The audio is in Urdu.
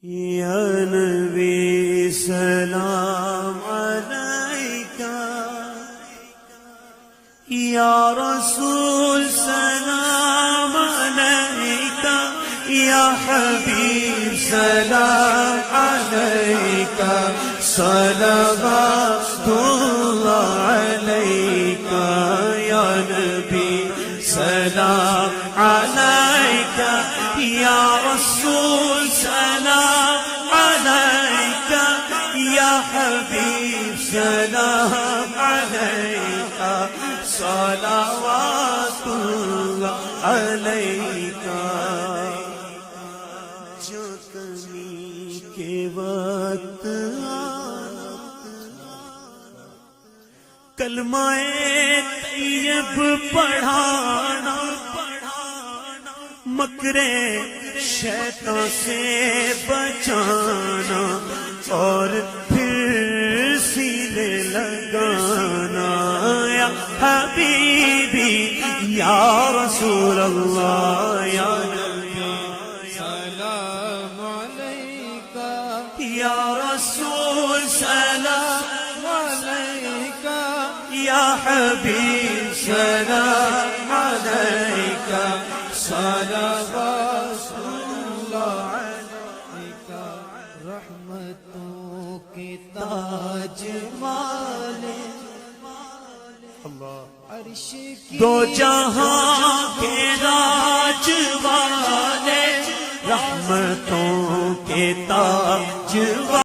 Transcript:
یا نبی سلام علیکہ، یا رسول سلام علیکہ، یا حبیب سلام علیکہ، صلوات اللہ علیکہ، یا نبی سلام علیکہ، یا رسول سلام علیکہ، یا حبیب سلام علیکہ، صلوات اللہ علیکہ۔ جو کمی کے وقت کلمہ طیب پڑھانا، مکر شیطان سے بچانا، اور پھر سینے لگانا، یا حبیبی یا رسول اللہ، یا نبی سلام علیکہ، یا رسول سلام علیکہ، یا حبیب سلام علیکہ، صلوات اللہ علیکہ، رحمتوں کے تاج والے، عرش کی دو جہاں کے راج والے، رحمتوں کے تاج والے۔